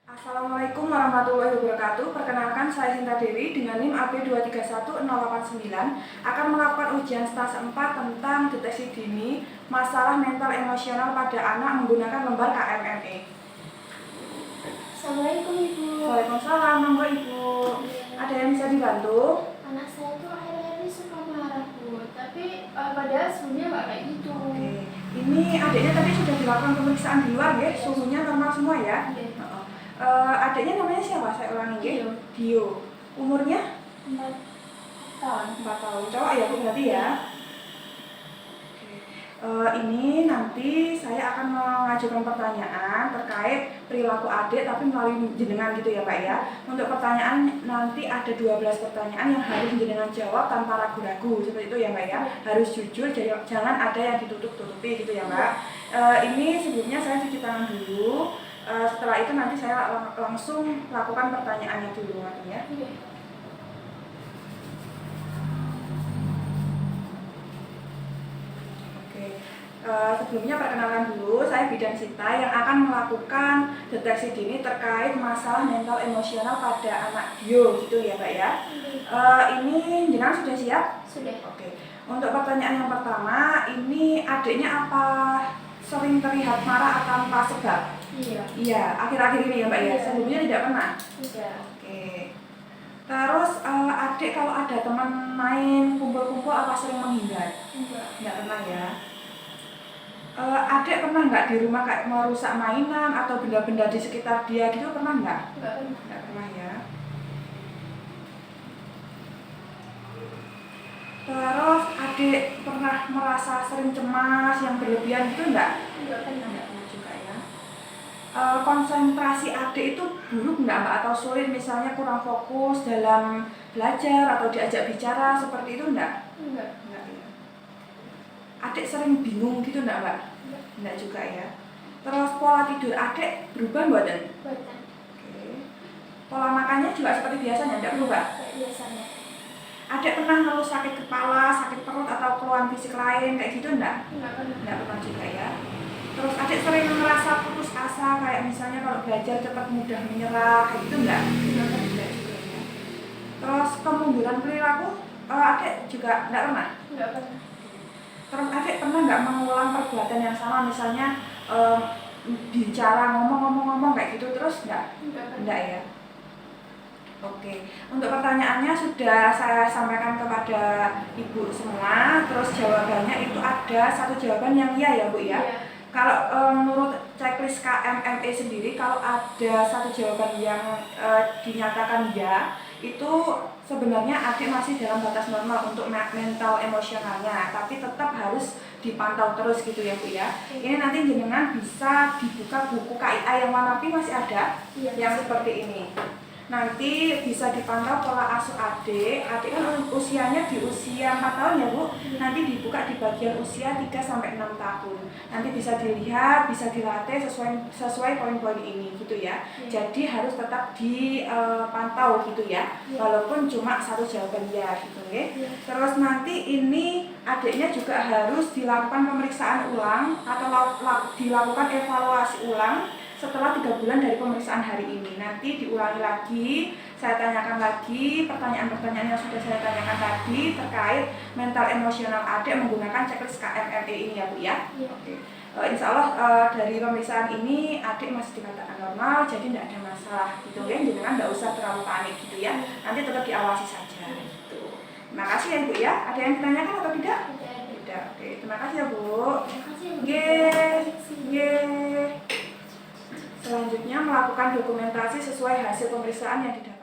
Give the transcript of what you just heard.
Assalamualaikum warahmatullahi wabarakatuh. Perkenalkan, saya Sinta Dewi dengan NIM AB231089 akan melakukan ujian stase 4 tentang deteksi dini masalah mental emosional pada anak menggunakan lembar KMME. Assalamualaikum Ibu. Waalaikumsalam, monggo Ibu. Ada yang bisa dibantu? Anak saya tuh akhir-akhir ini suka marah Bu, tapi padahal sebelumnya nggak kayak gitu. Oke. Ini adiknya tadi sudah dilakukan pemeriksaan di luar ya, suhunya normal semua ya? Adiknya namanya siapa? Saya ulangi ya. Dio. Umurnya? 4 tahun. 4 tahun. Cowok ya Bu berarti ya? Ini nanti saya akan mengajukan pertanyaan terkait perilaku adik tapi melalui jenengan gitu ya Pak ya. Untuk pertanyaan nanti ada 12 pertanyaan yang harus jenengan jawab tanpa ragu-ragu seperti itu ya Mbak ya. Harus jujur, jangan ada yang ditutup-tutupi gitu ya Mbak. Ini sebelumnya saya cuci tangan dulu. Setelah itu nanti saya langsung lakukan pertanyaannya dulu ya. Sebelumnya perkenalkan dulu, saya Bidan Sita yang akan melakukan deteksi dini terkait masalah mental emosional pada anak Dio gitu ya Mbak ya. Ini jenengan sudah siap? Sudah. Oke. Untuk pertanyaan yang pertama, ini adiknya apa sering terlihat marah tanpa sebab? Iya. Iya, akhir-akhir ini ya Mbak ya. Iya. Sebelumnya tidak pernah? Tidak. Oke. Terus adik kalau ada teman main kumpul-kumpul apa sering menghindar? Tidak pernah ya. Adik pernah nggak di rumah kayak merusak mainan atau benda-benda di sekitar dia gitu, pernah nggak? Nggak pernah. Nggak pernah ya. Terus adik pernah merasa sering cemas yang berlebihan gitu nggak? Nggak pernah. Nggak pernah juga ya. Konsentrasi adik itu buruk nggak Mbak? Atau sulit misalnya kurang fokus dalam belajar atau diajak bicara seperti itu nggak? Enggak. Nggak ya. Adik sering bingung gitu nggak Mbak? Enggak. Nggak juga ya. Terus pola tidur adik berubah buatan? Buatan. Oke. Pola makannya juga seperti biasanya, nggak berubah? Kayak biasanya. Adik pernah ngeluh sakit kepala, sakit perut atau keluhan fisik lain kayak gitu nggak? Nggak pernah. Nggak pernah juga ya. Terus adik sering merasa putus asa kayak misalnya kalau belajar cepat mudah menyerah kayak gitu nggak? Nggak juga ya. Terus kemunduran perilaku adik juga nggak pernah? Nggak pernah. Terus adik pernah nggak mengulang perbuatan yang sama misalnya bicara ngomong-ngomong kayak gitu terus nggak? Nggak ya. Oke, untuk pertanyaannya sudah saya sampaikan kepada Ibu semua, terus jawabannya itu ada satu jawaban yang iya ya Bu ya. Iya. Kalau menurut checklist KMME sendiri, kalau ada satu jawaban yang dinyatakan ya, itu sebenarnya adik masih dalam batas normal untuk mental emosionalnya, tapi tetap harus dipantau terus gitu ya Bu ya. Ini nanti jenengan bisa dibuka buku KIA yang warna pink masih ada, Iya. yang seperti ini. Nanti bisa dipantau pola asuh adik kan usianya di usia 4 tahun ya Bu. Nanti dibuka di bagian usia 3-6 tahun. Nanti bisa dilihat, bisa dilatih sesuai poin-poin ini gitu ya. Jadi harus tetap dipantau gitu ya. Walaupun cuma satu jawaban ya gitu ya. Terus nanti ini adiknya juga harus dilakukan pemeriksaan ulang atau dilakukan evaluasi ulang setelah 3 bulan dari pemeriksaan hari ini. Nanti diulangi lagi, saya tanyakan lagi pertanyaan-pertanyaan yang sudah saya tanyakan tadi terkait mental emosional adik menggunakan checklist KMME ini ya Bu ya. Oke. Insya Allah dari pemeriksaan ini adik masih dikatakan normal, jadi tidak ada masalah gitu ya. Jangan nggak usah terlalu panik gitu ya. Nanti tetap diawasi saja gitu. Terima kasih ya Bu ya. Ada yang ditanyakan atau tidak? Tidak. Oke, terima kasih ya Bu. Terima kasih Bu. Selanjutnya melakukan dokumentasi sesuai hasil pemeriksaan yang didapat.